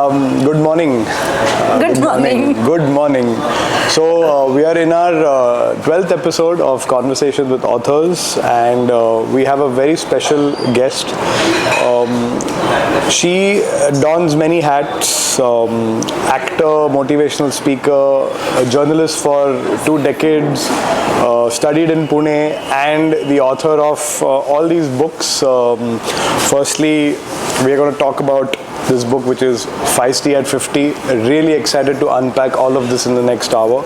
Good morning. Good morning. Good morning. So we are in our 12th episode of Conversations with Authors, and we have a very special guest. She dons many hats: actor, motivational speaker, a journalist for 2 decades, studied in Pune, and the author of all these books. Firstly, we are going to talk about this book, which is Feisty at 50. Really excited to unpack all of this in the next hour.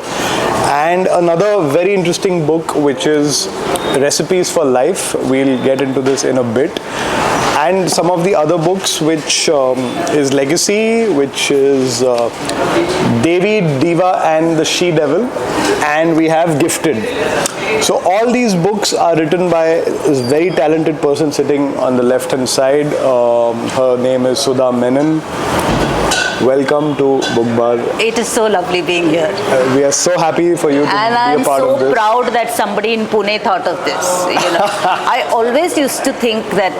And another very interesting book, which is Recipes for Life. We'll get into this in a bit. And some of the other books, which is Legacy, which is Devi, Diva and the She-Devil, and we have Gifted. So all these books are written by this very talented person sitting on the left-hand side. Her name is Sudha Menon. Welcome to Book Bar. It is so lovely being here. We are so happy for you to be a part of this. And I'm so proud that somebody in Pune thought of this. You know, I always used to think that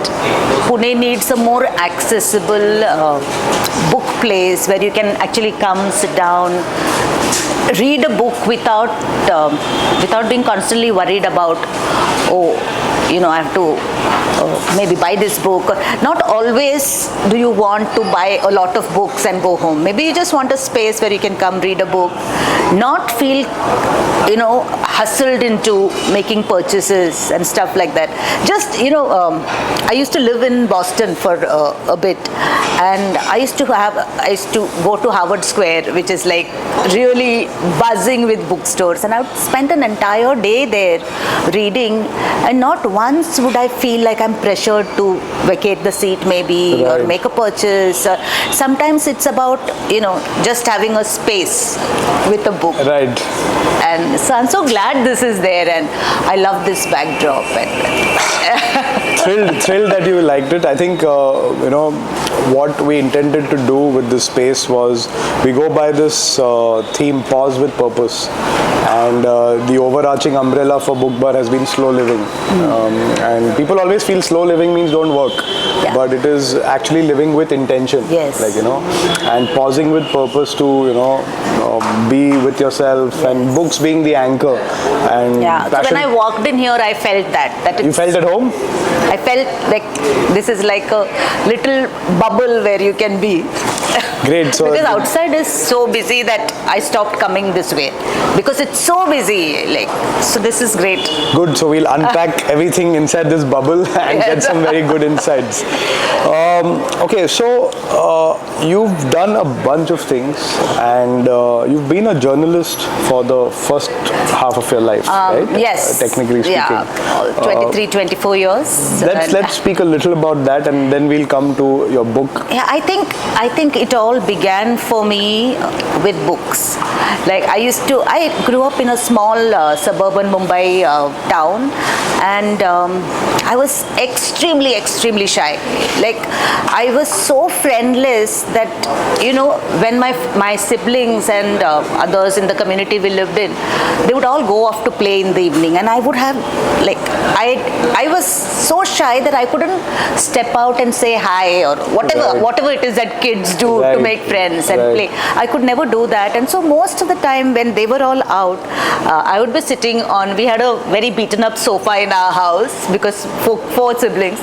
Pune needs a more accessible book place where you can actually come, sit down, read a book without being constantly worried about, I have to maybe buy this book. Not always do you want to buy a lot of books and go home. Maybe you just want a space where you can come read a book, not feel, hustled into making purchases and stuff like that. Just, I used to live in Boston for a bit, and I used to go to Harvard Square, which is like really buzzing with bookstores, and I would spend an entire day there reading, and not once would I feel like I'm pressured to vacate the seat maybe, right, or make a purchase. Sometimes it's about, just having a space with a book. Right. And so I'm so glad this is there, and I love this backdrop. Thrilled that you liked it. I think, what we intended to do with this space was we go by this theme, pause with purpose. And the overarching umbrella for Book Bar has been slow living. And people always feel slow living means don't work. Yeah. But it is actually living with intention. Yes. And pausing with purpose to, be with yourself, yes, and books being the anchor. And yeah, so when I walked in here, I felt that you felt at home? I felt like this is like a little bubble where you can be. Great. So because outside is so busy that I stopped coming this way because it's so busy. So this is great. Good. So we'll unpack everything inside this bubble and get some very good insights. Okay. So you've done a bunch of things, and you've been a journalist for the first half of your life, right? Yes. Technically speaking. Yeah. 23, 24 years. Let's speak a little about that, and then we'll come to your book. Yeah, I think it all began for me with books. I grew up in a small suburban Mumbai town, and I was extremely, extremely shy. I was so friendless that, when my siblings and others in the community we lived in, they would all go off to play in the evening, and I would have, I was so shy that I couldn't step out and say hi or whatever it is that kids do to make friends and play. I could never do that, and so most of the time when they were all out, I would be sitting we had a very beaten up sofa in our house because 4 siblings,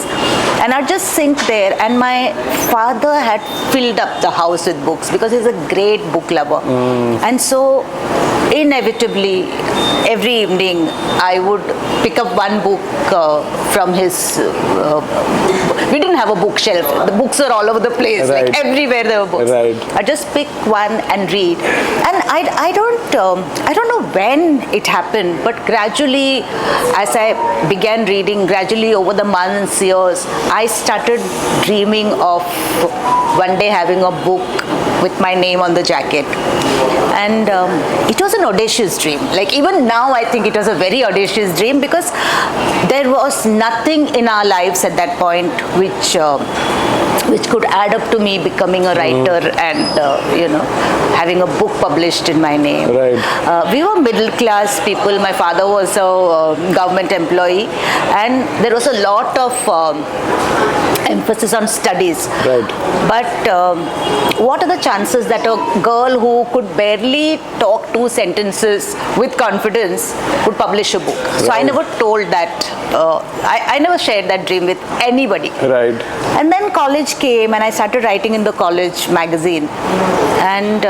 and I'd just sink there, and my father had filled up the house with books because he's a great book lover. And so inevitably every evening I would pick up one book from his we didn't have a bookshelf. The books were all over the place. Right. Everywhere there were books. Right. I just pick one and read. And I don't know when it happened, but gradually, as I began reading, gradually over the months, years, I started dreaming of one day having a book with my name on the jacket. And it was an audacious dream. Even now, I think it was a very audacious dream because there was nothing in our lives at that point which could add up to me becoming a writer and having a book published in my name. Right. We were middle class people. My father was a government employee, and there was a lot of emphasis on studies. Right. But what are the chances that a girl who could barely talk 2 sentences with confidence would publish a book? So I Right. never told that. I never shared that dream with anybody. Right. And then college came, and I started writing in the college magazine. And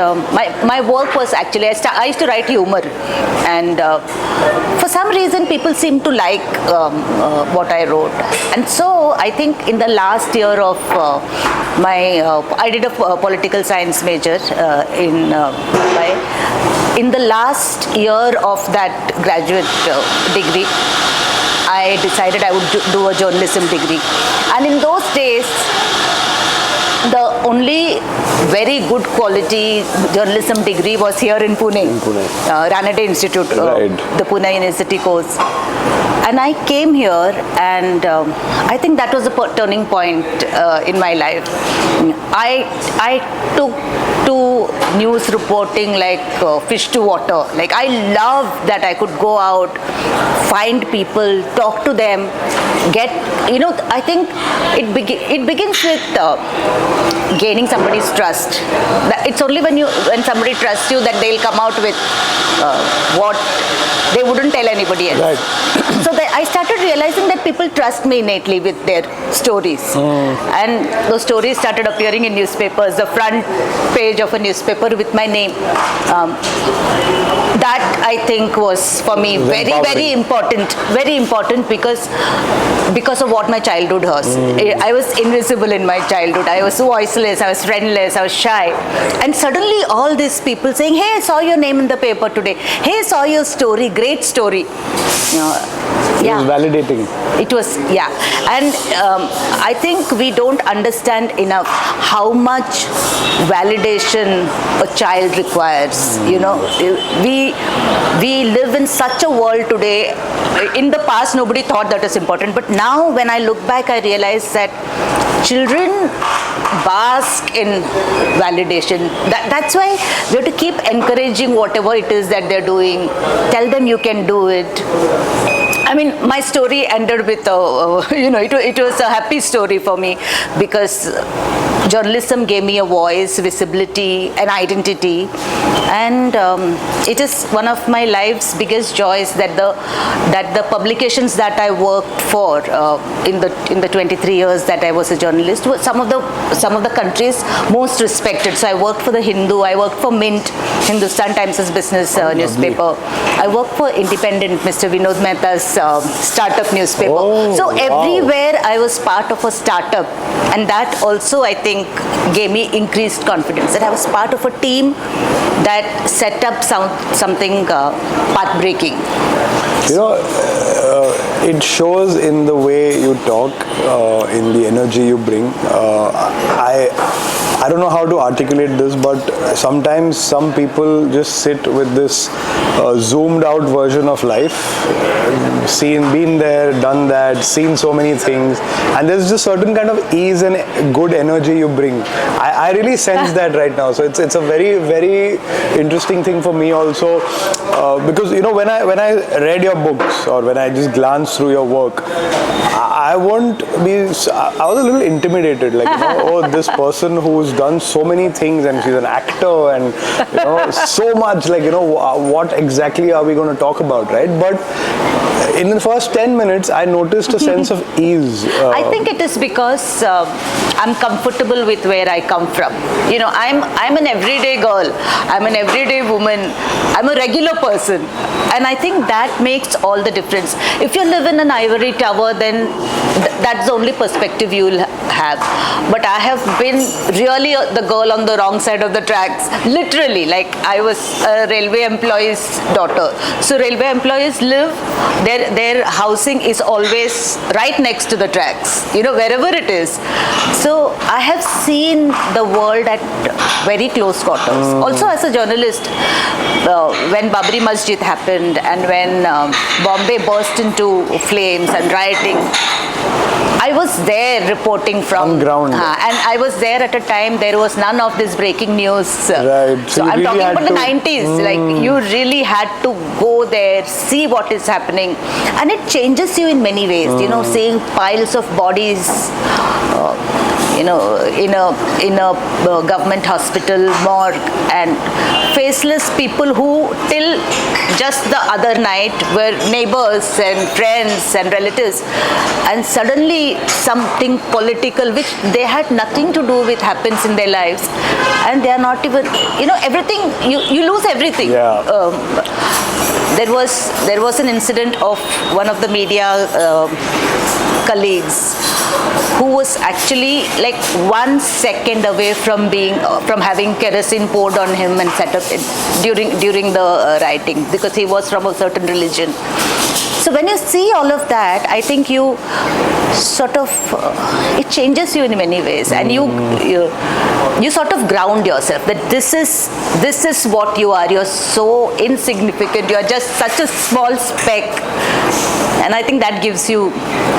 my work was actually, I used to write humor. And for some reason, people seemed to like what I wrote. And so I think in the last year of I did a political science major in Mumbai. In the last year of that graduate degree, I decided I would do a journalism degree. And in those days, the only very good quality journalism degree was here in Pune. Ranade Institute, Right. the Pune University course. And I came here, and I think that was a turning point in my life. I took to news reporting like fish to water. Like, I loved that I could go out, find people, talk to them, I think it begins with gaining somebody's trust. It's only when somebody trusts you that they'll come out with what they wouldn't tell anybody else. Right. So I started realizing that people trust me innately with their stories. And those stories started appearing in newspapers, the front page of a newspaper with my name. That, I think, was for me very, very important. Very important because of what my childhood was. I was invisible in my childhood. I was voiceless, I was friendless, I was shy. And suddenly all these people saying, hey, I saw your name in the paper today. Hey, I saw your story, great story. It was validating. It was, yeah. And I think we don't understand enough how much validation a child requires. We live in such a world today. In the past, nobody thought that was important. But now, when I look back, I realize that children bask in validation. That's why we have to keep encouraging whatever it is that they're doing. Tell them you can do it. I mean, my story ended with it was a happy story for me, because journalism gave me a voice, visibility, an identity, and it is one of my life's biggest joys that the publications that I worked for in the 23 years that I was a journalist were some of the country's most respected. So I worked for the Hindu, I worked for Mint, Hindustan Times' business newspaper. I worked for Independent, Mr. Vinod Mehta's startup newspaper. So everywhere I was part of a startup, and that also, I think, gave me increased confidence that I was part of a team that set up something path-breaking. It shows in the way you talk, in the energy you bring. I don't know how to articulate this, but sometimes some people just sit with this zoomed out version of life, been there, done that, seen so many things, and there's just certain kind of ease and good energy you bring. I really sense that right now. So it's a very, very interesting thing for me also, because when I read your books, or when I just glanced through your work, I was a little intimidated, like, this person who's done so many things, and she's an actor, and so much, like, what exactly are we going to talk about, right? But in the first 10 minutes, I noticed a sense of ease. I think it is because I'm comfortable with where I come from. I'm an everyday girl. I'm an everyday woman. I'm a regular person. And I think that makes all the difference. If you live in an ivory tower, then that's the only perspective you'll have. But I have been really the girl on the wrong side of the tracks. Literally, like, I was a railway employee's daughter. So railway employees live, their housing is always right next to the tracks, wherever it is. So I have seen the world at very close quarters. Also, as a journalist, when Babri Masjid happened, and when Bombay burst into flames and rioting, I was there reporting from On ground. And I was there at a time there was none of this breaking news. Right. So you I'm really talking had about the to- 90s. Like you really had to go there, see what is happening, and it changes you in many ways. You know, seeing piles of bodies. You know, in a government hospital morgue, and faceless people who till just the other night were neighbors and friends and relatives, and suddenly something political which they had nothing to do with happens in their lives, and they are not even, you know, everything, you lose everything. Yeah. There was an incident of one of the media colleagues who was actually like 1 second away from being from having kerosene poured on him and set up during the writing, because he was from a certain religion. So when you see all of that, I think you sort of it changes you in many ways, and you sort of ground yourself that this is what you are. You're so insignificant. You're just such a small speck, and I think that gives you.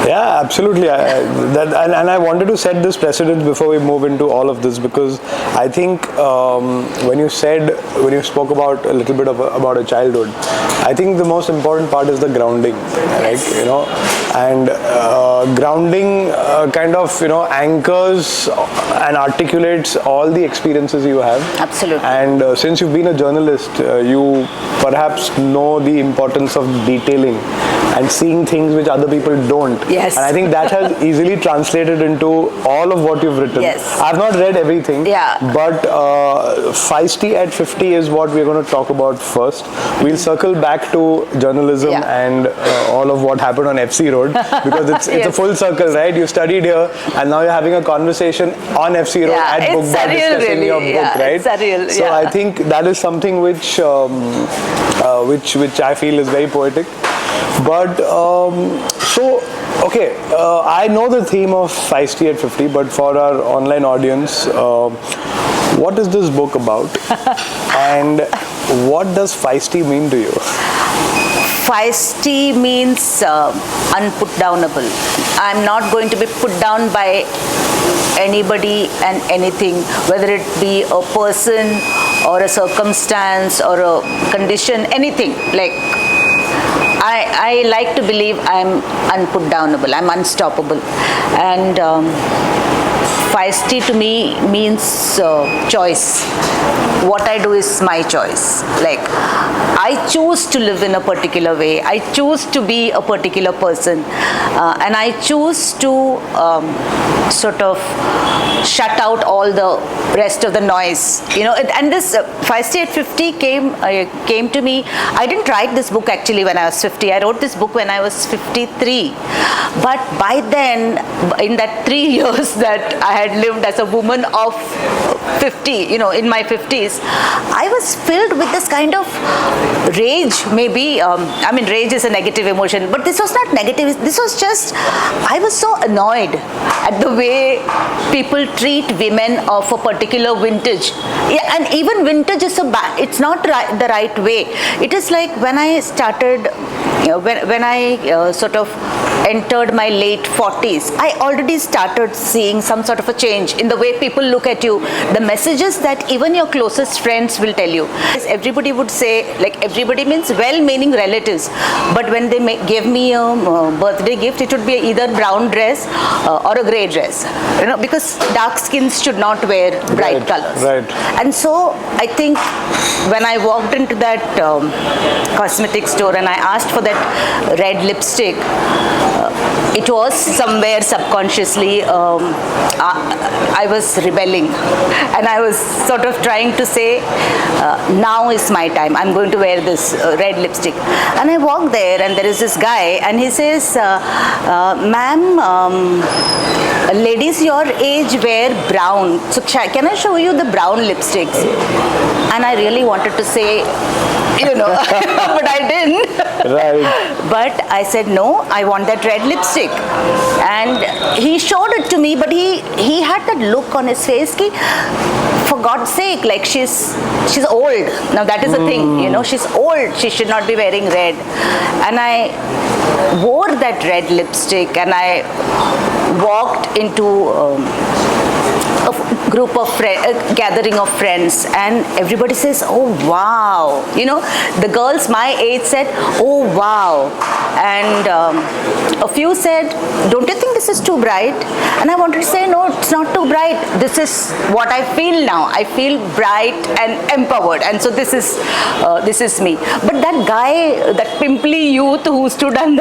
Yeah, absolutely. And I wanted to set this precedent before we move into all of this, because I think when you spoke about a little bit about a childhood, I think the most important part is the grounding, right? You know, and grounding kind of, you know, anchors and articulates all the experiences you have. Absolutely. And since you've been a journalist, you perhaps know the importance of detailing and seeing things which other people don't. Yes. And I think that has easily translated into all of what you've written. Yes. I've not read everything. Yeah. But Feisty at 50 is what we're going to talk about first. We'll circle back to journalism and all of what happened on FC Road, because it's a Yes. full circle, right? You studied here and now you're having a conversation on FC Road Yeah, at it's Book Bar surreal, discussing really. your book, Yeah, right? it's surreal, So yeah. I think that is something which I feel is very poetic. But I know the theme of Feisty at 50, but for our online audience, what is this book about? And what does Feisty mean to you? Feisty means unputdownable. I'm not going to be put down by anybody and anything, whether it be a person or a circumstance or a condition, anything. Like, I like to believe I'm unputdownable, I'm unstoppable. And Feisty to me means choice. What I do is my choice. Like, I choose to live in a particular way. I choose to be a particular person. And I choose to sort of shut out all the rest of the noise. You know, and this Feisty at 50 came to me. I didn't write this book actually when I was 50. I wrote this book when I was 53. But by then, in that 3 years that I had lived as a woman of 50, you know, in my 50s, I was filled with this kind of rage, maybe. I mean, rage is a negative emotion, but this was not negative. This was just, I was so annoyed at the way people treat women of a particular vintage. Yeah, and even vintage is it's not the right way. It is like when I started, when I sort of entered my late 40s, I already started seeing some sort of a change in the way people look at you, the messages that even your closest friends will tell you. Everybody would say, like, everybody means well-meaning relatives, but when they gave me a birthday gift, it would be either brown dress or a grey dress, you know, because dark skins should not wear bright colors. Right. And so I think when I walked into that cosmetic store and I asked for that red lipstick, it was somewhere subconsciously I was rebelling, and I was sort of trying to say, now is my time, I'm going to wear this red lipstick. And I walked there and there is this guy and he says, ma'am, ladies your age wear brown, so can I show you the brown lipsticks? And I really wanted to say, you know, but I didn't. Right. But I said, no, I want that red lipstick. And he showed it to me, but he had that look on his face, for God's sake, like she's old. Now that is the thing, you know, she's old. She should not be wearing red. And I wore that red lipstick and I walked into a group of a gathering of friends, and everybody says, oh wow, you know, the girls my age said, oh wow, and a few said, don't you think this is too bright? And I wanted to say, no, it's not too bright, this is what I feel now. I feel bright and empowered, and so this is me. But that guy, that pimply youth who stood at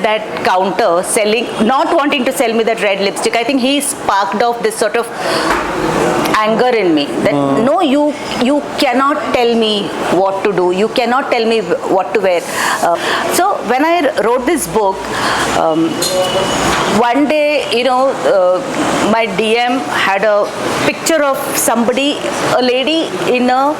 that counter selling, not wanting to sell me that red lipstick, I think he sparked off this sort of anger in me that no, you cannot tell me what to do, you cannot tell me what to wear. So when I wrote this book, one day, you know, my DM had a picture of somebody, a lady in a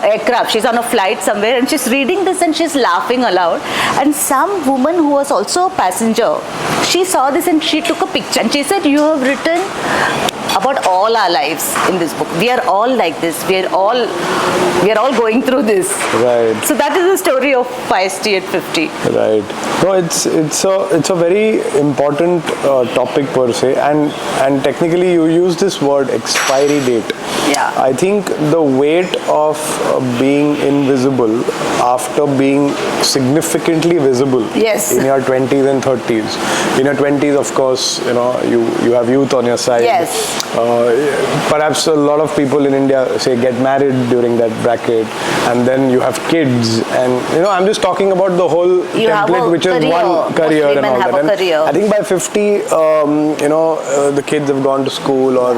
aircraft. She's on a flight somewhere and she's reading this and she's laughing aloud, and some woman who was also a passenger, she saw this and she took a picture and she said, you have written about all our lives in this book. We are all like this. We are all going through this. Right. So that is the story of Feisty at 50. Right. No, it's a very important topic per se, and technically you use this word expiry date. Yeah. I think the weight of being invisible after being significantly visible. Yes. In your 20s and 30s. In your 20s, of course, you know, you have youth on your side. Yes. Perhaps a lot of people in India say get married during that bracket, and then you have kids, and you know, I'm just talking about the whole template, which is one career and all that. And I think by 50, you know, the kids have gone to school or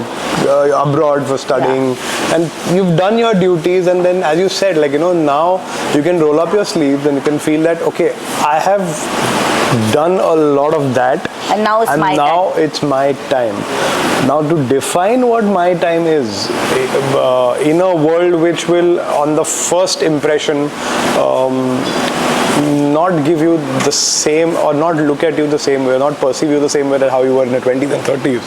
abroad for studying, and you've done your duties, and then as you said, like, you know, now you can roll up your sleeves and you can feel that, okay, I have done a lot of that, and now it's my time. Now to define what my time is in a world which will, on the first impression, not give you the same, or not look at you the same way, or not perceive you the same way that how you were in the 20s and 30s,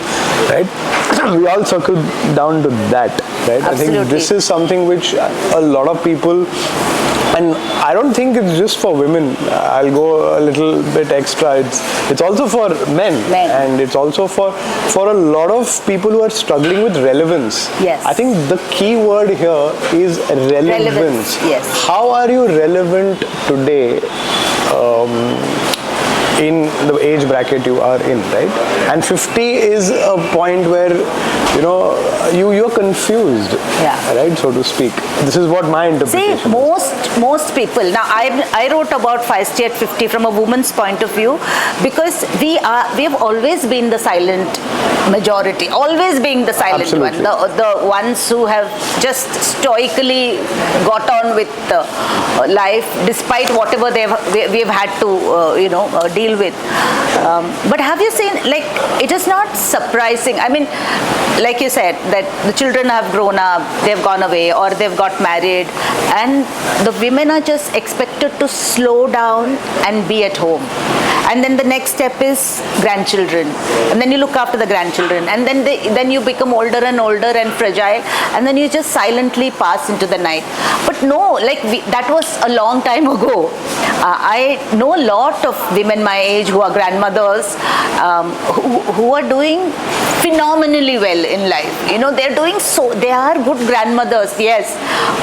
right? We all circle down to that, right? Absolutely. I think this is something which a lot of people, and I don't think it's just for women. I'll go a little bit extra. It's also for men, and it's also for a lot of people who are struggling with relevance. Yes. I think the key word here is relevance. Yes. How are you relevant today? In the age bracket you are in, right? And 50 is a point where, you know, you're confused, right, so to speak. This is what my interpretation is. Most people, now I wrote about Feisty at 50 from a woman's point of view, because we have always been the silent majority, always being the silent one, the ones who have just stoically got on with life despite whatever we've had to deal with. But have you seen, like, it is not surprising. I mean, like you said, that the children have grown up, they've gone away, or they've got married, and the women are just expected to slow down and be at home. And then the next step is grandchildren, and then you look after the grandchildren, and then you become older and older and fragile, and then you just silently pass into the night. But no, like, that was a long time ago. I know a lot of women my age who are grandmothers, who are doing phenomenally well in life. You know, they are good grandmothers, yes,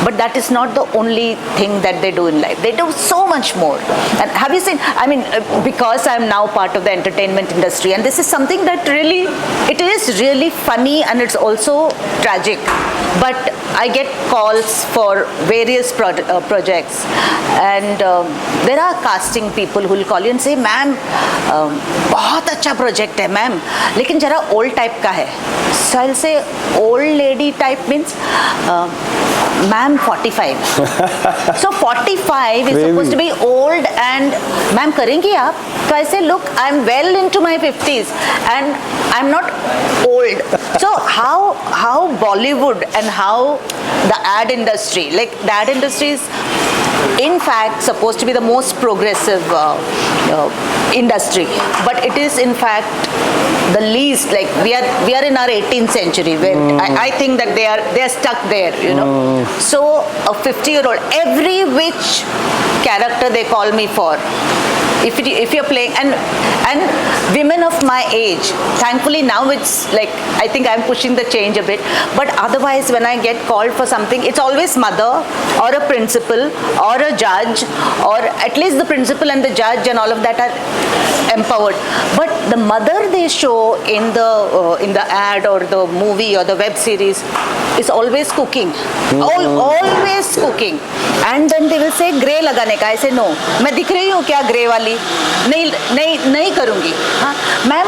but that is not the only thing that they do in life. They do so much more. And have you seen, I mean, because I'm now part of the entertainment industry, and this is something that really, it is really funny, and it's also tragic. But I get calls for various projects, and there are casting people who will call you and say, ma'am, बहुत अच्छा project है ma'am, लेकिन जरा old type का है. So I'll say, old lady type means, ma'am, 45. So 45 is supposed to be old, and ma'am, करेंगी आप? So I say, look, I'm well into my 50s, and I'm not old. So how Bollywood and how the ad industry, like the ad industry is in fact supposed to be the most progressive industry, but it is in fact the least. Like we are in our 18th century where I think that they are stuck there, you know. So a 50-year-old, every which character they call me for. If you're playing and women of my age, thankfully now it's like I think I'm pushing the change a bit, but otherwise when I get called for something, it's always mother or a principal or a judge, or at least the principal and the judge and all of that are empowered. But the mother they show in the ad or the movie or the web series is always cooking, always cooking, and then they will say grey लगाने का. I say no, मैं दिख रही हूँ क्या grey वाली? नहीं करूँगी. हाँ मैम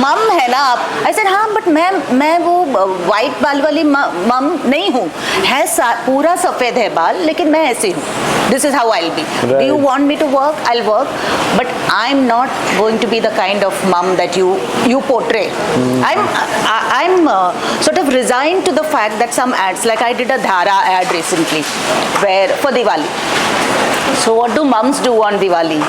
मम है ना आप? I said हाँ but मैं वो वाइट बाल वाली मम नहीं हूँ, है पूरा सफ़ेद है बाल, लेकिन मैं ऐसी हूँ. This is how I'll be. Right. Do you want me to work? I'll work, but I'm not going to be the kind of mom that you portray. I'm sort of resigned to the fact that some ads, like I did a Dhara ad recently, where for Diwali. So what do mums do on Diwali?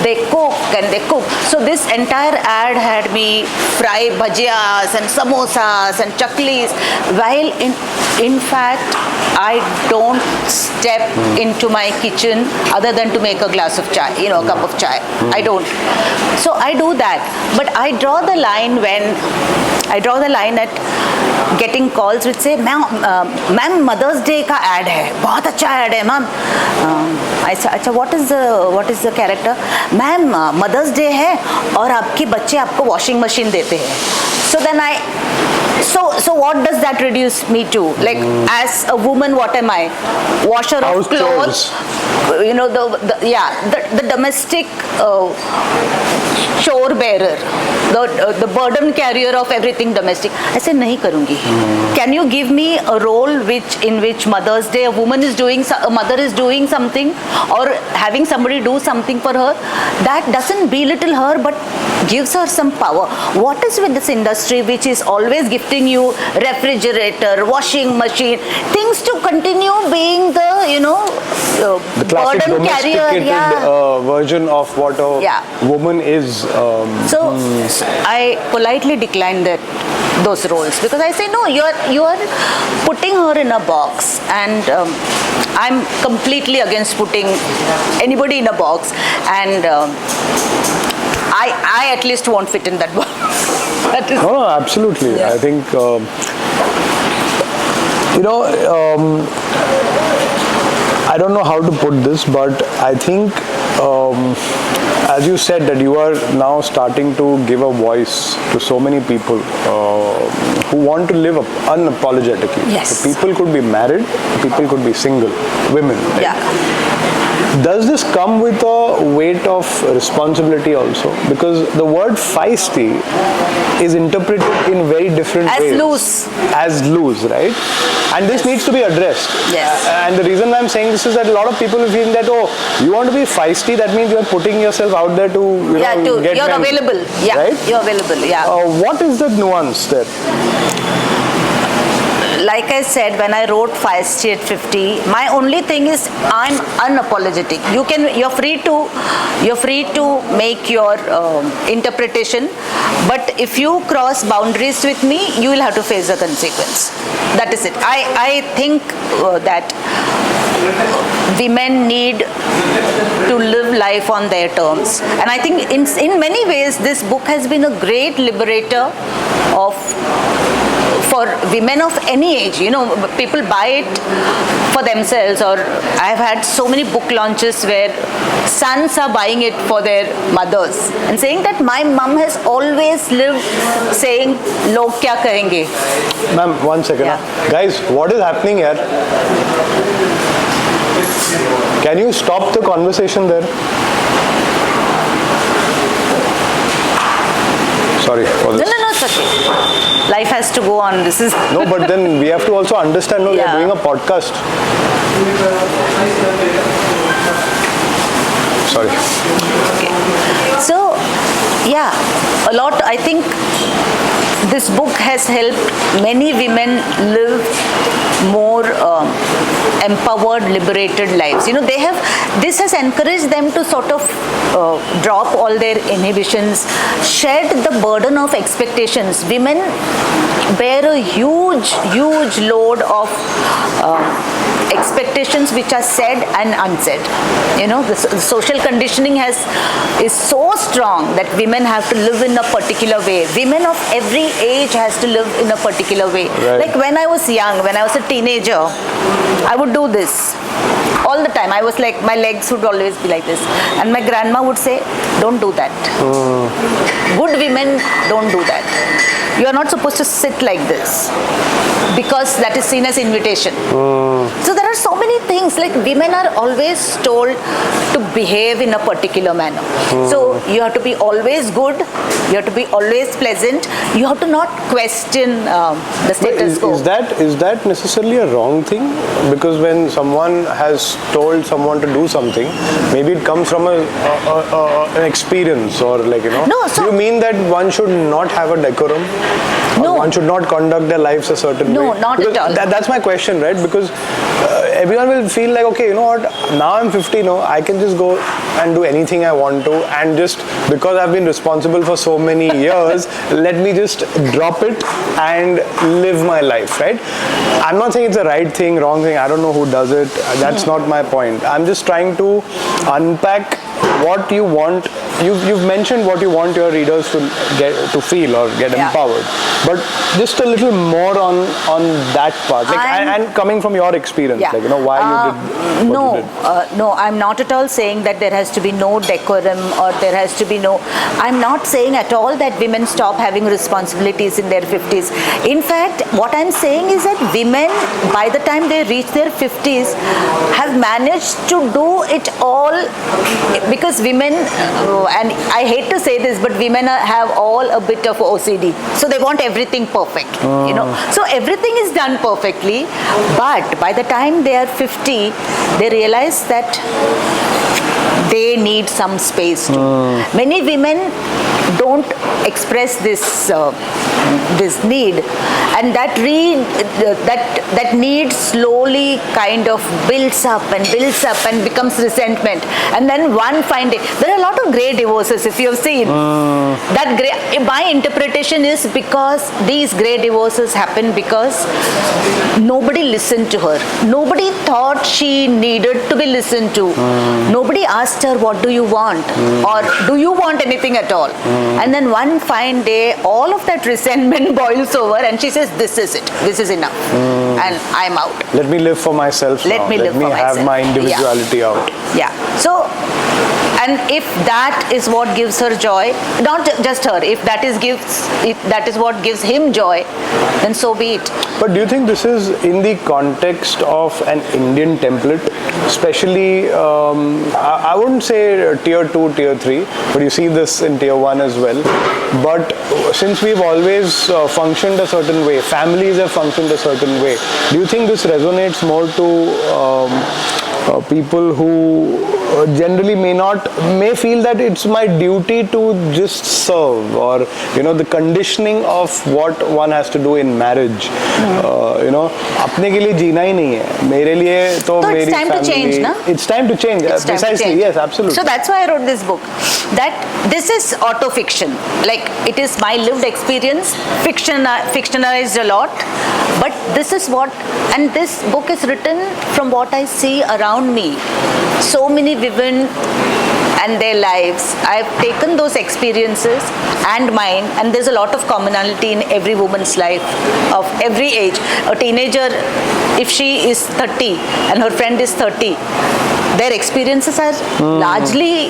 They cook and they cook. So this entire ad had me fry bhajiyas and samosas and chaklis, while in fact I don't step into my kitchen other than to make a glass of chai, you know, a cup of chai. I don't. So I do that, but I draw the line at getting calls which say, ma'am Mother's Day का ad है, बहुत अच्छा ad है ma'am. I say, अच्छा what is the character? Ma'am Mother's Day है और आपके बच्चे आपको washing machine देते हैं. So then So what does that reduce me to? Like as a woman, what am I? Washer of clothes. You know, the domestic chore bearer, the burden carrier of everything domestic. I said नहीं करूँगी. Can you give me a role in which Mother's Day a mother is doing something or having somebody do something for her that doesn't belittle her but gives her some power? What is with this industry which is always gifting you refrigerator, washing machine, things to continue being the, you know, the classic burden domesticated carrier, version of what a woman is. So I politely declined those roles because I say no, you are putting her in a box, and I'm completely against putting anybody in a box, and I at least won't fit in that box. No, absolutely. Yeah. I think I don't know how to put this, but I think as you said that you are now starting to give a voice to so many people who want to live unapologetically. Yes. So people could be married, people could be single, women. Right? Yeah. Does this come with a weight of responsibility also? Because the word feisty is interpreted in very different ways. As loose, right? And this needs to be addressed. Yes. And the reason I'm saying this is that a lot of people feel that, oh, you want to be feisty, that means you're putting yourself out there to, get you're men, available. Yeah, right? You're available, yeah. What is the nuance there? Like I said, when I wrote Feisty at 50, my only thing is I'm unapologetic. You're free to make your interpretation, but if you cross boundaries with me, you will have to face the consequence. That is it. I think that women need to live life on their terms, and I think in many ways this book has been a great liberator for women of any age. You know, people buy it for themselves, or I've had so many book launches where sons are buying it for their mothers and saying that my mom has always lived saying log kya kahenge. Ma'am, 1 second. Yeah. Guys, what is happening here? Can you stop the conversation there? Sorry for this. No, it's okay. Life has to go on. This is no, but then we have to also understand. No, we are doing a podcast. Sorry. Okay. So, yeah, a lot. I think this book has helped many women live more empowered, liberated lives. You know, this has encouraged them to sort of drop all their inhibitions, shed the burden of expectations. Women bear a huge load of expectations which are said and unsaid. You know, the social conditioning is so strong that women have to live in a particular way. Women of every age has to live in a particular way. Right. Like when I was young, when I was a teenager, I would do this all the time. I was like, my legs would always be like this, and my grandma would say, don't do that. Good women don't do that. You are not supposed to sit like this, because that is seen as invitation. So there are so many things, like women are always told to behave in a particular manner. So you have to be always good, you have to be always pleasant, you have to not question the status quo. Is that necessarily a wrong thing? Because when someone has told someone to do something, maybe it comes from an experience, or like, you know. No, so, do you mean that one should not have a decorum? No. Or one should not conduct their lives a certain way? No, not because at all. That's my question, right? Because everyone will feel like, okay, you know what, now I'm 50, no, I can just go and do anything I want to, and just because I've been responsible for so many years, let me just drop it and live my life, right? I'm not saying it's a right thing, wrong thing, I don't know who does it, that's not my point. I'm just trying to unpack what you want. You've mentioned what you want your readers to get to feel or get empowered, but just a little more on that part, like, and coming from your experience, like, you know, why you did what you did. No, I'm not at all saying that there has to be no decorum, or there has to be no. I'm not saying at all that women stop having responsibilities in their 50s. In fact, what I'm saying is that women, by the time they reach their 50s, have managed to do it all, because women, and I hate to say this, but women have all a bit of OCD. So they want everything perfect, you know. So everything is done perfectly, but by the time they are 50, they realize that they need some space too. Many women don't express this need, and that need slowly kind of builds up and becomes resentment, and then one fine day, there are a lot of grey divorces, if you have seen. That grey, my interpretation is because these grey divorces happen because nobody listened to her. Nobody thought she needed to be listened to. Nobody asked her, what do you want? Or do you want anything at all? And then one fine day, all of that resentment boils over, and she says, this is it. This is enough. And I'm out. Let me live for myself now. Let me have my individuality out. Yeah. So, and if that is what gives her joy, not just her, if that is what gives him joy, then so be it. But do you think this is in the context of an Indian template, especially, I wouldn't say tier 2, tier 3, but you see this in tier 1 as well. But since we've always functioned a certain way, families have functioned a certain way, do you think this resonates more to people who generally may feel that it's my duty to just serve, or, you know, the conditioning of what one has to do in marriage, you know, apne ke liye jeena hi nahi hai, mere liye to meri family. It's time to change, na? It's time to change, precisely, yes, absolutely. So that's why I wrote this book, that this is auto-fiction, like it is my lived experience, fictionalized a lot, but this is what, and this book is written from what I see around me. So many women and their lives, I've taken those experiences and mine, and there's a lot of commonality in every woman's life of every age. A teenager, if she is 30 and her friend is 30, their experiences are largely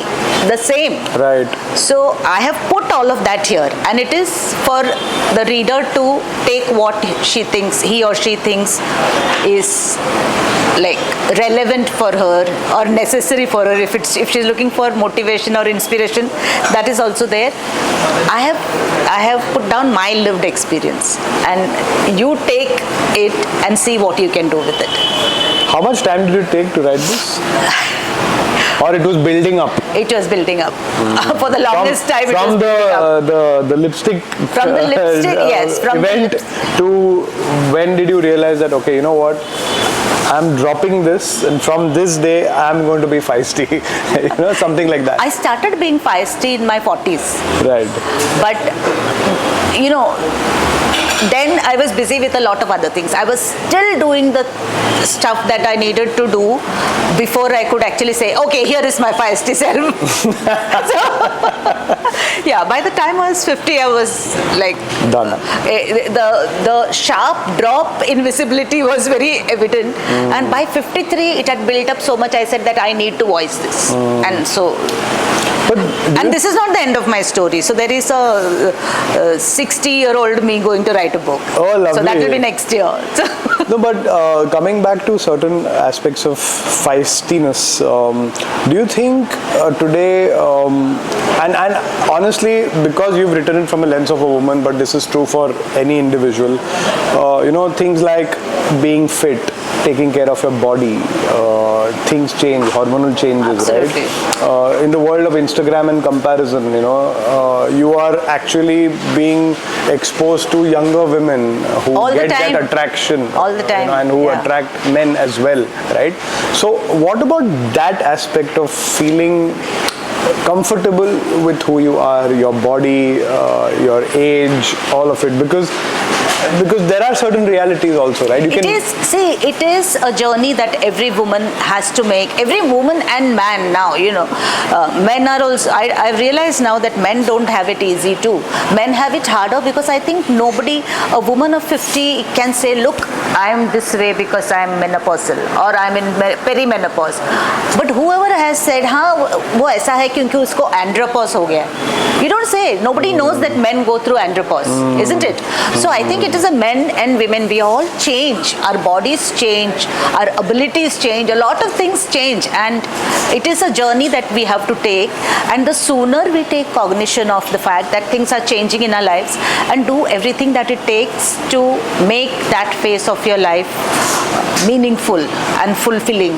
the same. Right. So I have put all of that here, and it is for the reader to take what he or she thinks is like relevant for her or necessary for her. If she's looking for motivation or inspiration, that is also there. I have put down my lived experience, and you take it and see what you can do with it. How much time did it take to write this? Or it was building up? It was building up. For the longest time it from was building up. the lipstick From the lipstick, yes. From event to when did you realize that, okay, you know what, I'm dropping this and from this day I'm going to be feisty, something like that. I started being feisty in my 40s. Right. But, then I was busy with a lot of other things. I was still doing the stuff that I needed to do before I could actually say, okay, here is my feisty self. So, yeah, by the time I was 50, I was like, done. The sharp drop in visibility was very evident. And by 53, it had built up so much, I said that I need to voice this. And so... And this is not the end of my story. So there is a 60-year-old me going to write a book. Oh, lovely. So that will be next year. No, but coming back to certain aspects of feistiness, do you think today, and honestly, because you've written it from a lens of a woman, but this is true for any individual, things like being fit, taking care of your body, things change, hormonal changes, Absolutely. right? In the world of Instagram and comparison, you are actually being exposed to younger women who All get the time. that attraction. All the time. And who Yeah. attract men as well, right? So what about that aspect of feeling comfortable with who you are, your body, your age, all of it? Because there are certain realities also, right? It is a journey that every woman has to make. Every woman and man now, men are also, I've realized now that men don't have it easy too. Men have it harder because I think a woman of 50 can say, look, I'm this way because I'm menopausal or I'm in perimenopause. But whoever has said, वो ऐसा है क्योंकि उसको andropause हो गया. You don't say. Nobody knows that men go through andropause, isn't it? So I think it is a men and women. We all change. Our bodies change. Our abilities change. A lot of things change, and it is a journey that we have to take. And the sooner we take cognition of the fact that things are changing in our lives and do everything that it takes to make that phase of your life meaningful and fulfilling,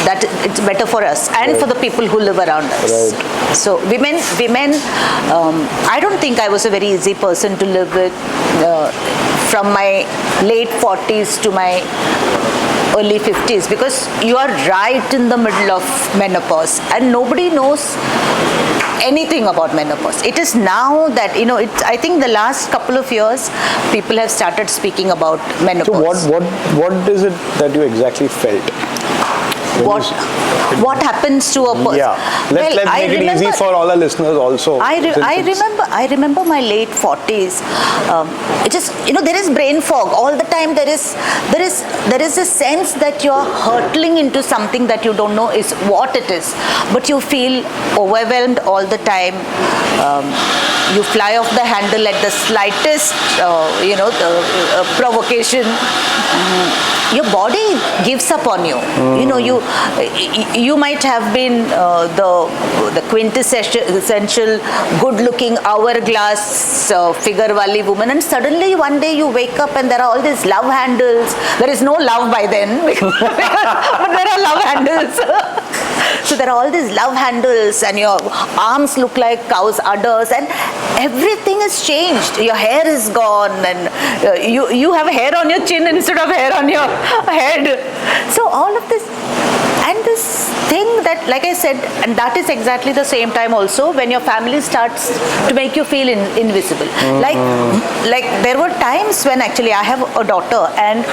that it's better for us and Right. for the people who live around us. Right. So women, I don't think I was a very easy person to live with from my late 40s to my early 50s, because you are right in the middle of menopause and nobody knows anything about menopause. It is now that, I think the last couple of years, people have started speaking about menopause. So what is it that you exactly felt? What happens to a person? Yeah, let's make it easy for all our listeners also. I remember my late 40s. It just, there is brain fog all the time. There is a sense that you are hurtling into something that you don't know is what it is, but you feel overwhelmed all the time. You fly off the handle at the slightest, provocation. Your body gives up on you. You might have been the quintessential good-looking hourglass figure wali woman, and suddenly one day you wake up and there are all these love handles. There is no love by then, but there are love handles. So there are all these love handles, and your arms look like cow's udders, and everything has changed. Your hair is gone, and you have hair on your chin instead of hair on your head. So all of this, and this thing that, like I said, and that is exactly the same time also when your family starts to make you feel invisible. Like there were times when actually I have a daughter and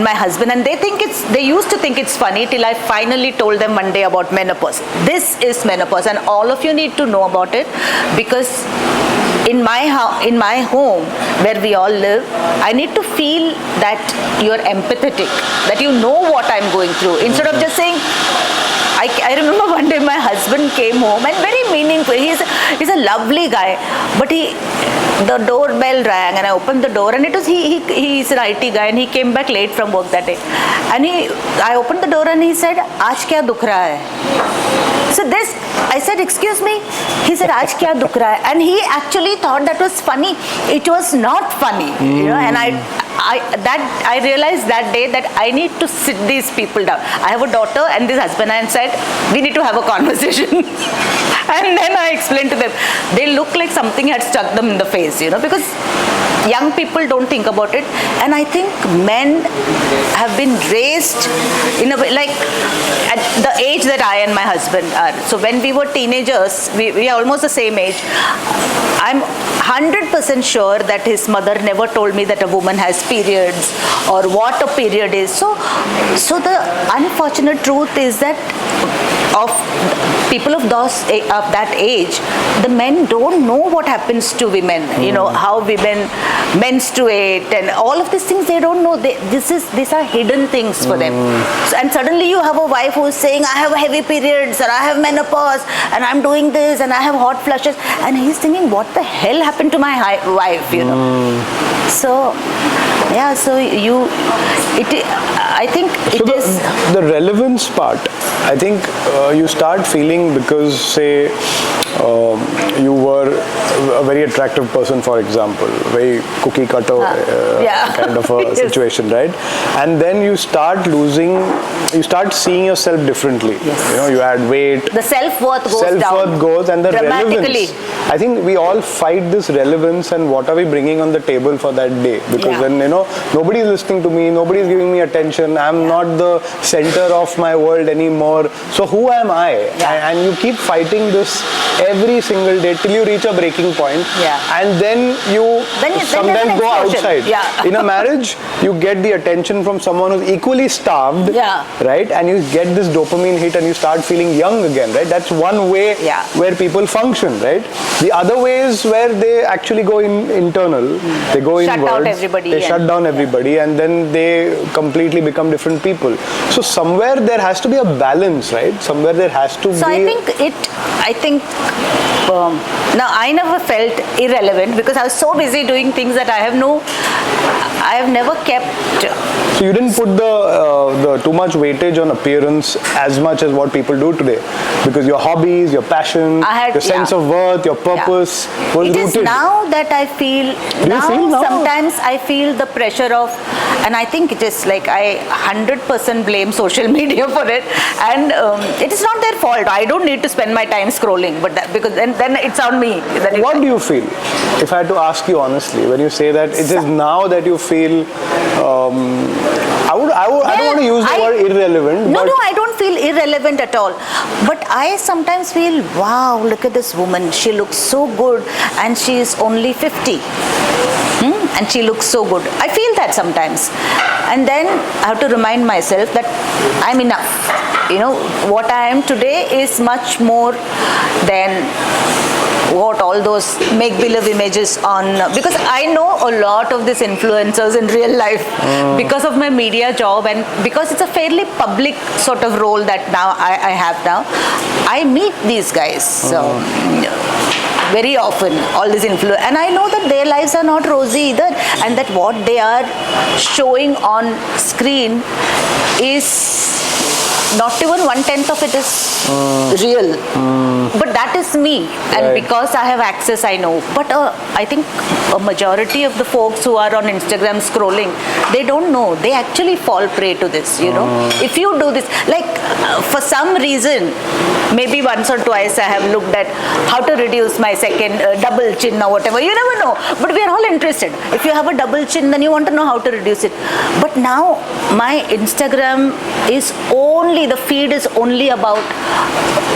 my husband, and they used to think it's funny till I finally told them one day about menopause. This is menopause, and all of you need to know about it, because in my home where we all live, I need to feel that you're empathetic, that you know what I'm going through, instead of just saying. I remember one day my husband came home, and very meaningful. He's a lovely guy, but the doorbell rang and I opened the door, and it was he's an IT guy, and he came back late from work that day, and I opened the door and he said, "Aaj kya dukh raha hai?" So I said, "Excuse me?" He said, "Aaj kya dukh raha hai?" And he actually thought that was funny. It was not funny, and I realized that day that I need to sit these people down. I have a daughter and this husband, and said we need to have a conversation. And then I explained to them. They look like something had struck them in the face, because young people don't think about it. And I think men have been raised in a way, like at the age that I and my husband are. So when we were teenagers, we are almost the same age. I'm 100% sure that his mother never told me that a woman has periods or what a period is. So the unfortunate truth is that of people of that age, the men don't know what happens to women. How women menstruate and all of these things they don't know. These are hidden things for them. And suddenly you have a wife who is saying, I have heavy periods, or I have menopause, and I'm doing this, and I have hot flushes, and he's thinking, what the hell happened to my wife? So yeah, I think it is the relevance part. I think you start feeling because, say, you were a very attractive person, for example, very cookie cutter kind of a situation, right? And then you start seeing yourself differently. Yes. You add weight. The self-worth goes down. And the relevance. I think we all fight this relevance and what are we bringing on the table for that day? Because then, nobody is listening to me, nobody is giving me attention, I'm not the center of my world anymore. So who am I? And you keep fighting this every single day till you reach a breaking point. And then you sometimes go outside. In a marriage, you get the attention from someone who's equally starved, right? And you get this dopamine hit and you start feeling young again, right? That's one way where people function, right? The other way is where they actually go internal, they go inwards, they shut down everybody, and then they completely become different people. So somewhere there has to be a balance, right? Somewhere there has to be. So I think now I never felt irrelevant because I was so busy doing things that I have never kept. So you didn't put the too much weightage on appearance as much as what people do today, because your hobbies, your passion, your sense of worth, your purpose was rooted. It is now that I feel. Sometimes I feel the pressure of, and I think it is like I 100% blame social media for it, and it is not their fault. I don't need to spend my time scrolling, but because then it's on me. What do you feel? If I had to ask you honestly, when you say that it is now that you feel, I don't want to use the word irrelevant. No, I don't feel irrelevant at all. But I sometimes feel, wow, look at this woman. She looks so good, and she is only 50. And she looks so good. I feel that sometimes. And then I have to remind myself that I'm enough. What I am today is much more than what all those make-believe images on, because I know a lot of these influencers in real life because of my media job, and because it's a fairly public sort of role that now I have now. I meet these guys very often, all these influencers, and I know that their lives are not rosy either, and that what they are showing on screen is not even 1/10 of it is real. But that is me, and because I have access, I know. But I think a majority of the folks who are on Instagram scrolling, they don't know. They actually fall prey to this, If you do this, like for some reason, maybe once or twice I have looked at how to reduce my second double chin or whatever. You never know. But we are all interested. If you have a double chin, then you want to know how to reduce it. But now my Instagram is the feed is only about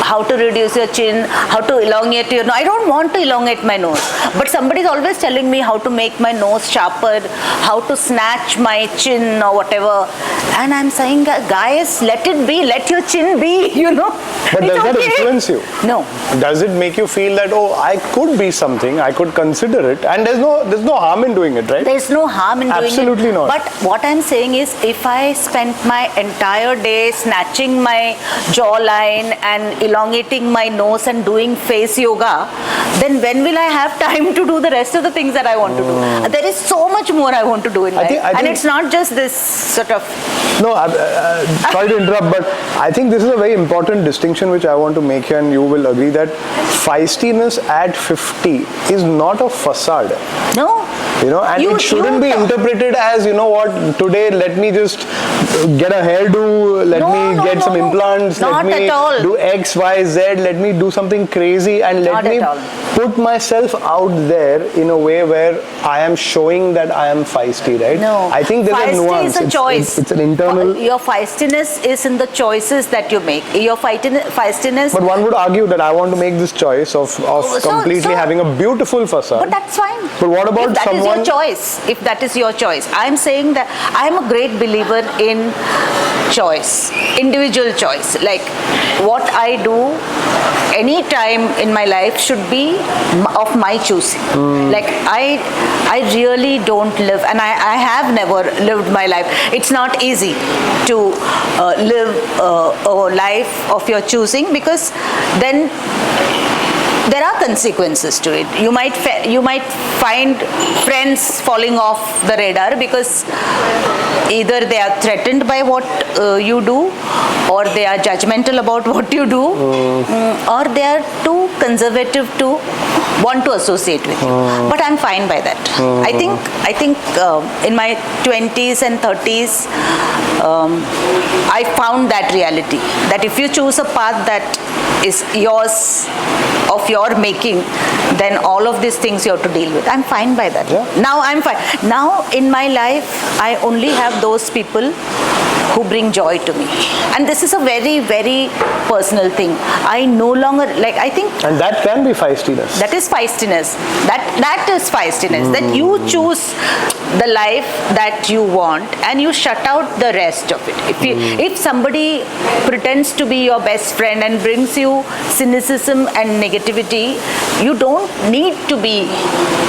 how to reduce your chin, how to elongate your nose. I don't want to elongate my nose, but somebody is always telling me how to make my nose sharper, how to snatch my chin or whatever. And I'm saying, guys, let it be, let your chin be, But does that influence you? No. Does it make you feel that, I could be something, I could consider it, and there's no harm in doing it, right? There's no harm in doing it. Absolutely not. But what I'm saying is, if I spent my entire day snatching my jawline and elongating my nose and doing face yoga, then when will I have time to do the rest of the things that I want to do? There is so much more I want to do in life. And it's not just this sort of No, sorry to interrupt, but I think this is a very important distinction which I want to make here, and you will agree that feistiness at 50 is not a facade. No. And it shouldn't be interpreted as, what, today let me just get a hairdo, let me get some implants, Not let me at all. do X, Y, Z, let me do something crazy, and let Not me at all. put myself out there in a way where I am showing that I am feisty, right? No. I think there's a nuance. Feisty is a choice. It's an internal... Your feistiness is in the choices that you make. Your feistiness... But one would argue that I want to make this choice of completely having a beautiful facade. But that's fine. But what about if that someone... is your choice. If that is your choice. I'm saying that I'm a great believer in choice. Individual choice. Like what I do any time in my life should be of my choosing. Like I really don't live, and I have never lived my life. It's not easy to live a life of your choosing, because then there are consequences to it. You might find friends falling off the radar because either they are threatened by what you do, or they are judgmental about what you do, or they are too conservative to want to associate with you. But I'm fine by that. I think in my 20s and 30s, I found that reality, that if you choose a path that is yours, of your making, then all of these things you have to deal with. I'm fine by that. Yeah. Now I'm fine. Now in my life, I only have those people who bring joy to me. And this is a very, very personal thing. I no longer, I think... And that can be feistiness. That is feistiness. That is feistiness. That you choose the life that you want and you shut out the rest of it. If somebody pretends to be your best friend and brings you cynicism and negativity, you don't need to be...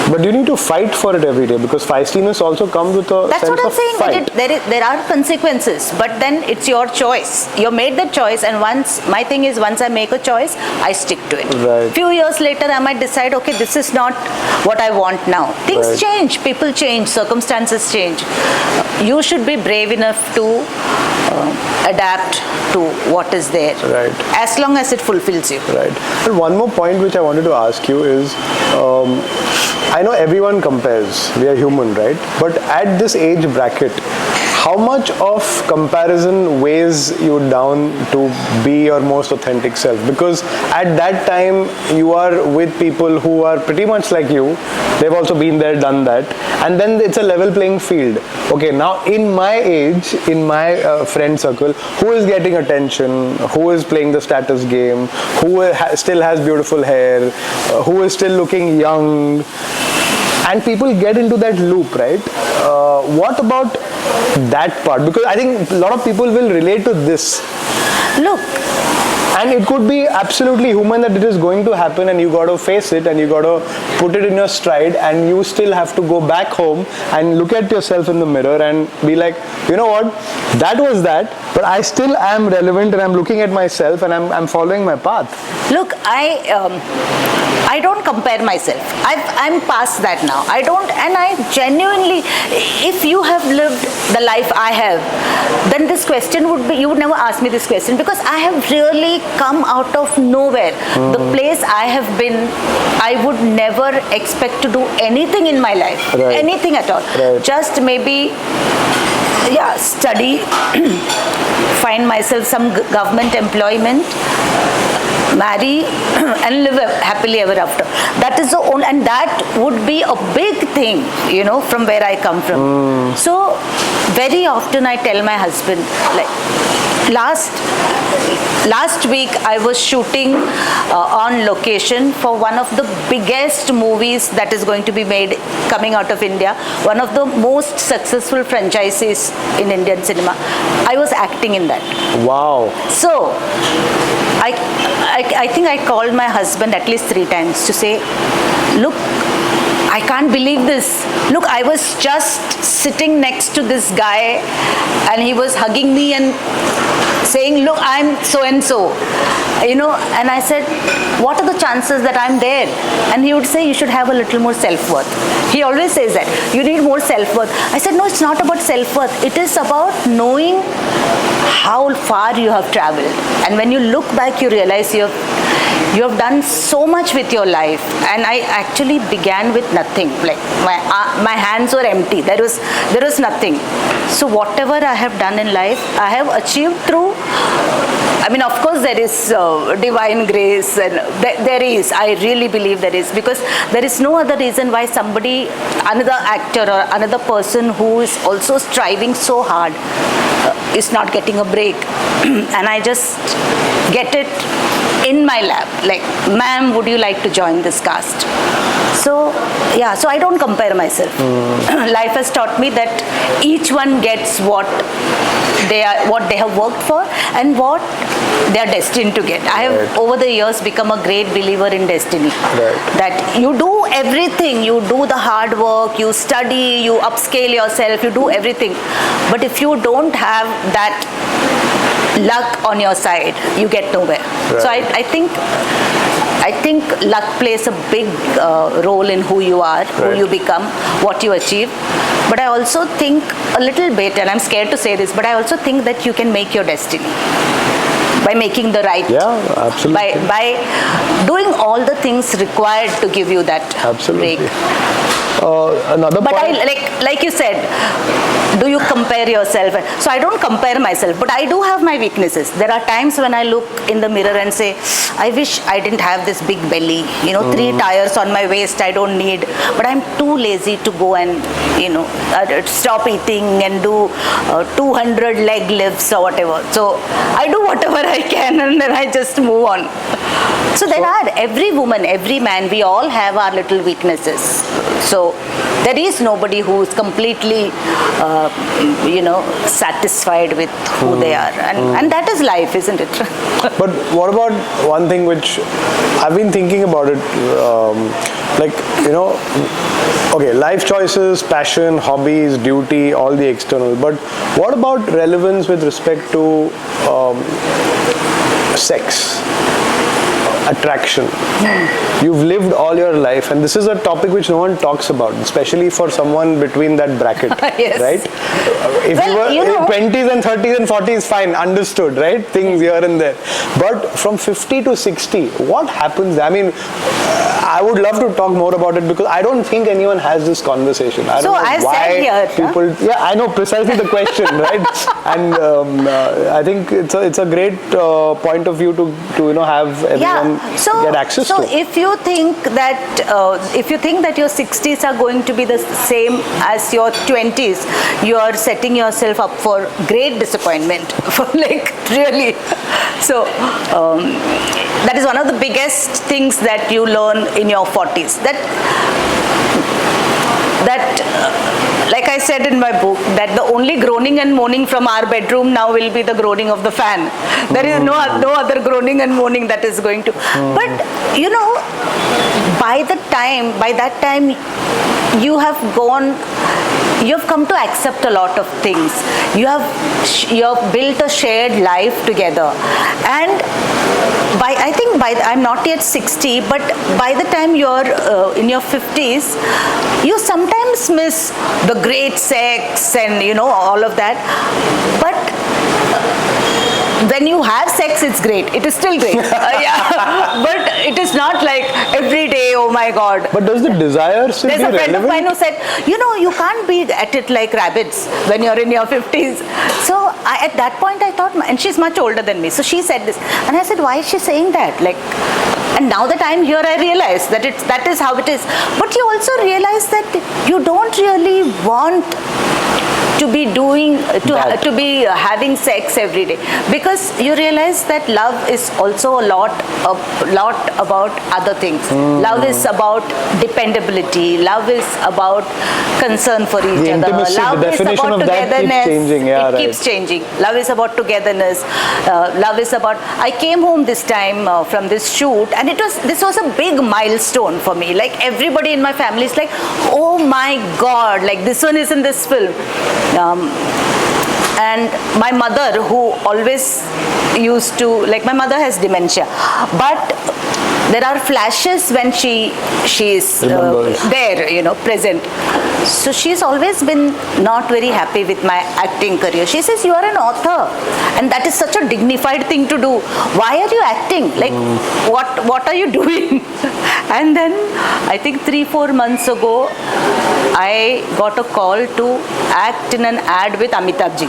But you need to fight for it every day, because feistiness also comes with a That's sense what I'm of saying. fight. There are consequences, but then it's your choice. You made the choice, and once I make a choice, I stick to it. Right. Few years later, I might decide, okay, this is not what I want now. Things change, people change, circumstances change. You should be brave enough to adapt to what is there. Right. As long as it fulfills you. Right. And one more point which I wanted to ask you is, I know everyone compares, we are human, right? But at this age bracket, how much of comparison weighs you down to be your most authentic self? Because at that time, you are with people who are pretty much like you. They've also been there, done that. And then it's a level playing field. Okay, now in my age, in my friend circle, who is getting attention, who is playing the status game, who still has beautiful hair, who is still looking young, and people get into that loop, right? What about that part? Because I think a lot of people will relate to this. Look. And it could be absolutely human that it is going to happen, and you got to face it, and you got to put it in your stride, and you still have to go back home and look at yourself in the mirror and be like, you know what, that was that, but I still am relevant, and I'm looking at myself, and I'm following my path. Look, I don't compare myself. I'm past that now. I don't, and I genuinely, if you have lived the life I have, then this question would be, you would never ask me this question, because I have really come out of nowhere. The place I have been, I would never expect to do anything in my life, anything at all. Just maybe, study, find myself some government employment, marry and live happily ever after. That is the only, and that would be a big thing, from where I come from. So very often I tell my husband, like last week I was shooting on location for one of the biggest movies that is going to be made coming out of India, one of the most successful franchises in Indian cinema. I was acting in that. Wow. So I think I called my husband at least 3 times to say, look, I can't believe this. Look, I was just sitting next to this guy and he was hugging me and saying, look, I'm so and so, and I said, what are the chances that I'm there? And he would say, you should have a little more self-worth. He always says that, you need more self-worth. I said, no, it's not about self-worth. It is about knowing how far you have traveled. And when you look back, you realize you have done so much with your life. And I actually began with nothing. Like my hands were empty. There was nothing. So whatever I have done in life, I have achieved through, of course there is divine grace, and there is, I really believe there is, because there is no other reason why somebody, another actor or another person who is also striving so hard is not getting a break. And I just get it in my lap, like, ma'am, would you like to join this cast? So I don't compare myself. Life has taught me that each one gets what they have worked for and what they are destined to get. I have over the years become a great believer in destiny. That you do everything, you do the hard work, you study, you upscale yourself, you do everything. But if you don't have that luck on your side, you get nowhere. So I think luck plays a big role in who you are, who you become, what you achieve. But I also think a little bit, and I'm scared to say this, but I also think that you can make your destiny by making the right, absolutely, by doing all the things required to give you that break. Another but point. like you said, do you compare yourself? So I don't compare myself, but I do have my weaknesses. There are times when I look in the mirror and say, I wish I didn't have this big belly, 3 tires on my waist I don't need, but I'm too lazy to go and stop eating and do 200 leg lifts or whatever. So I do whatever I can and then I just move on. So there are, every woman, every man, we all have our little weaknesses. So there is nobody who is completely, satisfied with who they are. And that is life, isn't it? But what about one thing which I've been thinking about it, okay, life choices, passion, hobbies, duty, all the external. But what about relevance with respect to sex? Attraction. You've lived all your life, and this is a topic which no one talks about, especially for someone between that bracket. Yes. Right? If you were in 20s and 30s and 40s, fine, understood, right? Things here and there. But from 50 to 60, what happens? I would love to talk more about it because I don't think anyone has this conversation. I don't know I've why said here, people. Yeah, I know precisely the question, right? And I think it's a great point of view to have everyone get access to. So if you think that your 60s are going to be the same as your 20s, you are setting yourself up for great disappointment. Really. So that is one of the biggest things that you learn in your 40s. Like I said in my book, that the only groaning and moaning from our bedroom now will be the groaning of the fan. There is no other groaning and moaning that is going to. But by that time, you have come to accept a lot of things. You have built a shared life together, and I'm not yet 60, but by the time you're in your 50s, you sometimes miss the great sex and all of that. But when you have sex, it's great. It is still great. But it is not like every day, oh my God. But does the desire still be relevant? There's a friend of mine who said, you can't be at it like rabbits when you're in your 50s. So at that point I thought, and she's much older than me, so she said this. And I said, why is she saying that? And now that I'm here, I realize that that is how it is. But you also realize that you don't really want to be doing, That. to be having sex every day, because you realize that love is also a lot about other things. Love is about dependability. Love is about concern for each The other. intimacy, Love the is definition about of that keeps togetherness. changing. Yeah, it right. keeps changing. Love is about togetherness. Love is about. I came home this time from this shoot, and this was a big milestone for me. Like everybody in my family is like, oh my God, like this one is in this film. And my mother, who always used to, like, my mother has dementia, but there are flashes when she is there, present. So she's always been not very happy with my acting career. She says, you are an author, and that is such a dignified thing to do. Why are you acting? Like, what are you doing? And then I think 3-4 months ago, I got a call to act in an ad with Amitabh ji.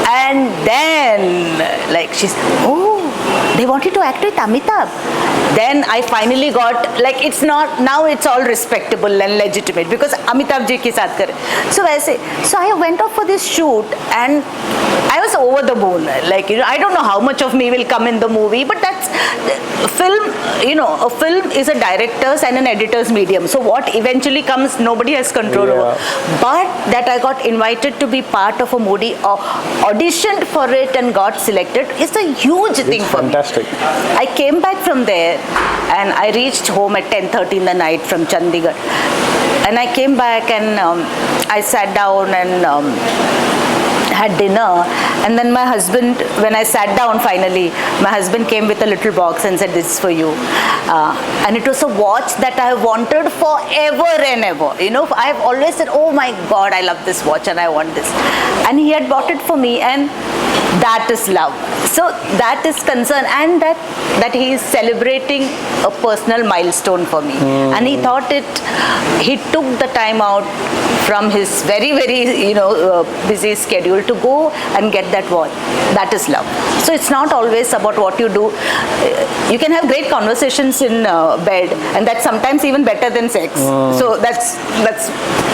And then, like, she's, oh, they wanted to act with Amitabh. Then I finally got, like, it's not, now it's all respectable and legitimate because Amitabh ji ke saath kare. So I went off for this shoot and I was over the moon. Like, I don't know how much of me will come in the movie, but that's film, a film is a director's and an editor's medium. So what eventually comes, nobody has control over. But that I got invited to be part of a movie, auditioned for it and got selected is a huge thing for fantastic. me. I came back from there and I reached home at 10:30 in the night from Chandigarh. And I came back and I sat down and had dinner, and then my husband, when I sat down finally, my husband came with a little box and said, this is for you. And it was a watch that I wanted forever and ever. I've always said, oh my God, I love this watch and I want this. And he had bought it for me, and that is love. So that is concern, and that he is celebrating a personal milestone for me. And he thought he took the time out from his very, very, busy schedule to go and get that watch. That is love. So it's not always about what you do. You can have great conversations in bed, and that's sometimes even better than sex. So that's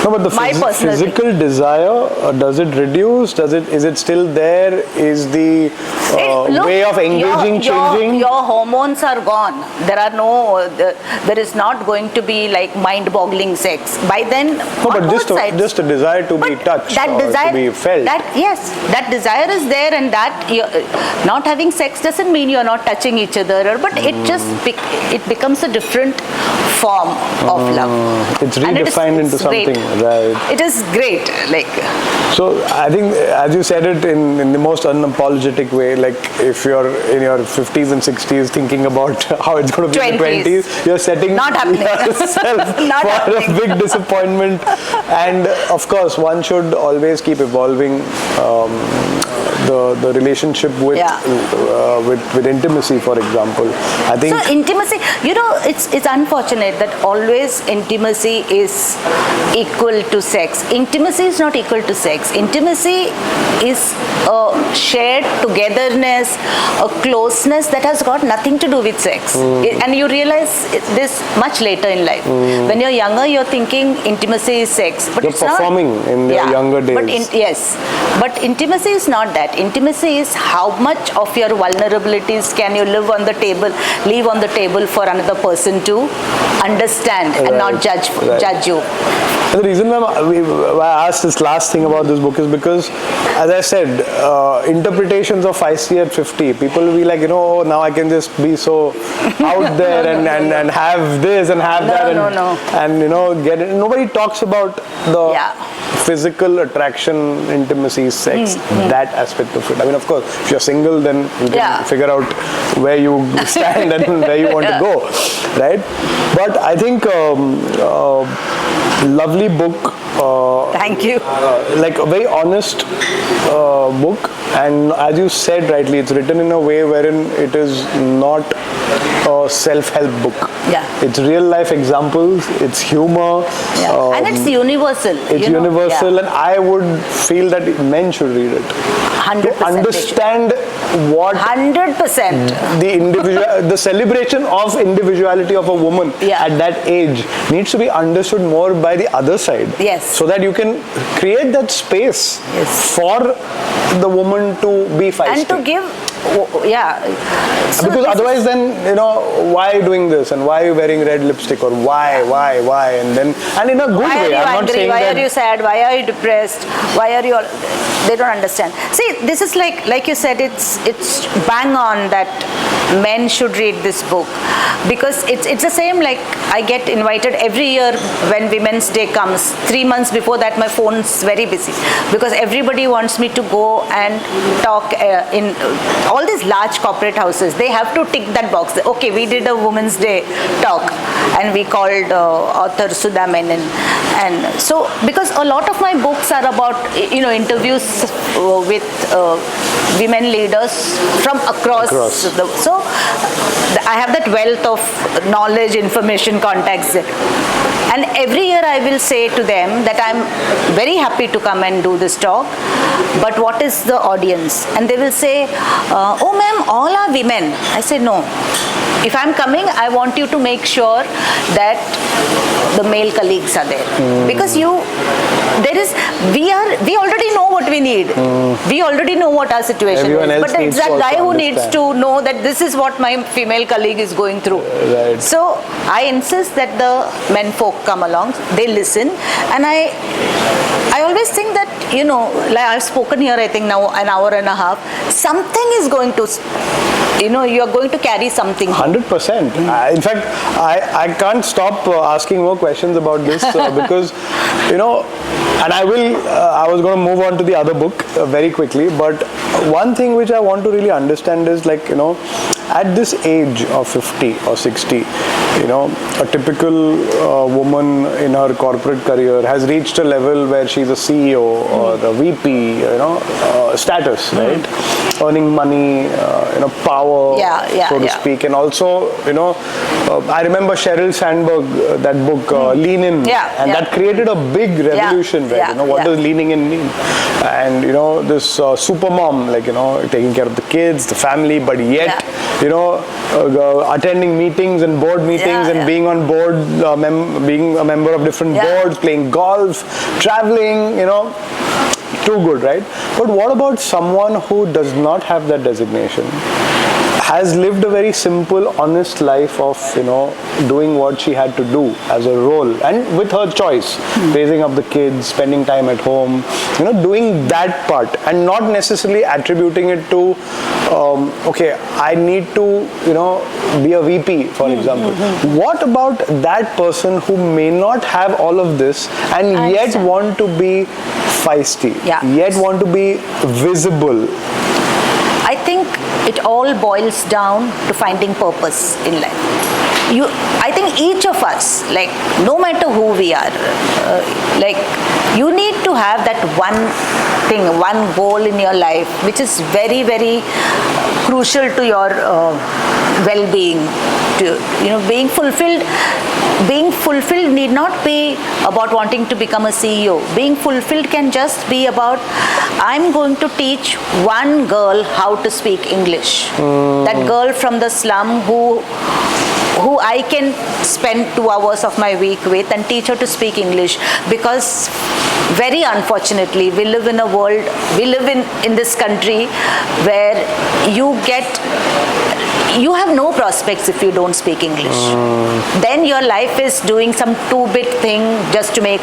no, but the my personal physical desire, does it reduce? Is it still there? Is the way of engaging changing? Your hormones are gone. There is not going to be like mind-boggling sex. By then, no, but just a desire to be touched, to be felt. That desire is there, and that not having sex doesn't mean you're not touching each other, but it becomes a different form of love. It's redefined into something, right? It is great, like. So I think, as you said it in the most unapologetic way, like if you're in your 50s and 60s thinking about how it's going to be in the 20s, you're setting yourself for a big disappointment. And of course, one should always keep evolving the relationship with intimacy, for example. I think so. Intimacy, it's unfortunate that always intimacy is equal to sex. Intimacy is not equal to sex. Intimacy is a shared togetherness, a closeness that has got nothing to do with sex. And you realize this much later in life. When you're younger, you're thinking intimacy is sex, but you're it's performing not. In your younger days. But intimacy is not that. Intimacy is how much of your vulnerabilities can you leave on the table for another person to understand and not judge you. And the reason why I asked this last thing about this book is because, as I said, interpretations of I See at 50, people will be like, oh, now I can just be so out there and have this and have that and get it. Nobody talks about the physical attraction, intimacy, sex, that aspect of it. I mean, of course, if you're single, then you can figure out where you stand and where you want to go, right? But I think lovely book. Thank you. Like a very honest book, and as you said rightly, it's written in a way wherein it is not a self-help book. It's real life examples, it's humor. And it's universal. It's universal, and I would feel that men should read it. 100%. To understand what 100%. the individual, the celebration of individuality of a woman Yeah. at that age needs to be understood more by the other side. Yes. So that you can create that space Yes. for the woman to be feisty. And to give, yeah. So Because this otherwise, then why doing this, and why are you wearing red lipstick, or why, and then, and in a good why are way. you I'm not angry? saying Why that. are you sad? Why are you depressed? Why are you all, they don't understand. See, this is like you said, it's bang on that men should read this book, because it's the same, like I get invited every year when Women's Day comes. 3 months before that, my phone's very busy, because everybody wants me to go and talk in all these large corporate houses. They have to tick that box. Okay, we did a Women's Day talk, and we called author Sudha Menon. And so, because a lot of my books are about interviews with women leaders from across. So I have that wealth of knowledge, information, contacts there. And every year I will say to them that I'm very happy to come and do this talk, but what is the audience? And they will say, oh ma'am, all are women. I say, no. If I'm coming, I want you to make sure that the male colleagues are there. Because we already know what we need. We already know what our situation Everyone is. else But it's needs that to guy also who needs understand. to know that this is what my female colleague is going through. Right. So I insist that the men folk come along, they listen, and I always think that, like I've spoken here, I think now an hour and a half, something is going to, you are going to carry something. 100%. In fact, I can't stop asking more questions about this because, and I was going to move on to the other book very quickly, but one thing which I want to really understand is, like, at this age of 50 or 60, a typical woman in her corporate career has reached a level where she's a CEO or a VP, status, right? Earning money, power, so to speak. And also, I remember Sheryl Sandberg, that book, Lean In, and that created a big revolution, right? What does leaning in mean? And, this super mom, like, taking care of the kids, the family, but yet, attending meetings and board meetings and being on board, being a member of different boards, playing golf, traveling, too good, right? But what about someone who does not have that designation, has lived a very simple, honest life of, doing what she had to do as a role, and with her choice, raising up the kids, spending time at home, doing that part, and not necessarily attributing it to, okay, I need to, be a VP, for example. What about that person who may not have all of this and yet want to be feisty, yet want to be visible? I think it all boils down to finding purpose in life. I think each of us, like, no matter who we are, you need to have that one thing, one goal in your life, which is very, very crucial to your well-being. Being fulfilled. Being fulfilled need not be about wanting to become a CEO. Being fulfilled can just be about, I'm going to teach one girl how to speak English. That girl from the slum who I can spend 2 hours of my week with and teach her to speak English. Because very unfortunately, we live in this country where you have no prospects if you don't speak English. Then your life is doing some 2-bit thing just to make,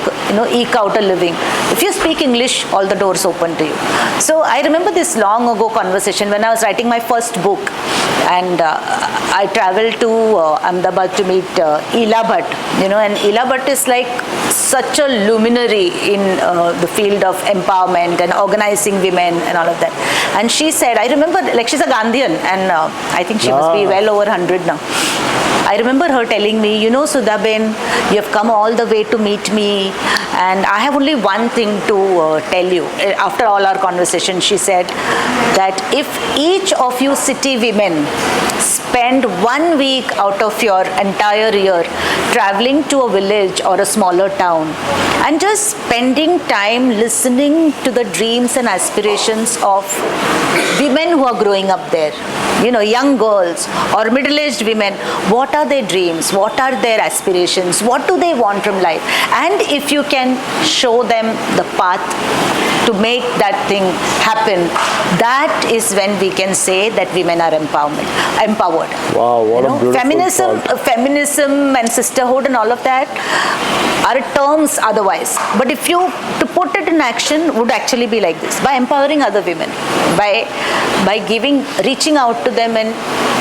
eke out a living. If you speak English, all the doors open to you. So I remember this long ago conversation when I was writing my first book, and I traveled to Ahmedabad to meet Ila Bhatt, and Ila Bhatt is like such a luminary in the field of empowerment and organizing women and all of that. And she said, I remember, like, she's a Gandhian, and I think she must be well over 100 now. I remember her telling me, Sudha Ben, you have come all the way to meet me, And I have only one thing to tell you. After all our conversation, she said that if each of you city women spend 1 week out of your entire year traveling to a village or a smaller town and just spending time listening to the dreams and aspirations of women who are growing up there, young girls or middle-aged women, what are their dreams, what are their aspirations, what do they want from life, and if you can show them the path to make that thing happen, that is when we can say that women are empowered. Wow, what a beautiful thought. Feminism and sisterhood and all of that are terms otherwise. But if you to put it in action, would actually be like this: by empowering other women, by reaching out to them and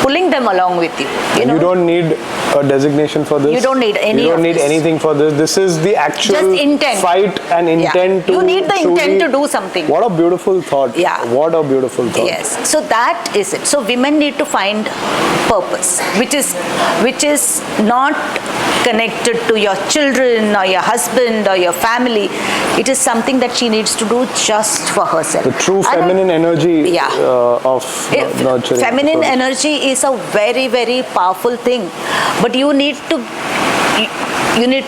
pulling them along with you. You don't need a designation for this. You don't need any. You don't need anything for this. This is the actual just intent. Fight and intent to. You need the intent to do something. What a beautiful thought. Yeah. What a beautiful thought. Yes. So that is it. So women need to find purpose, which is not connected to your children or your husband or your family. It is something that she needs to do just for herself. The true feminine energy of nurturing. Feminine energy is a very, very powerful thing, but you need to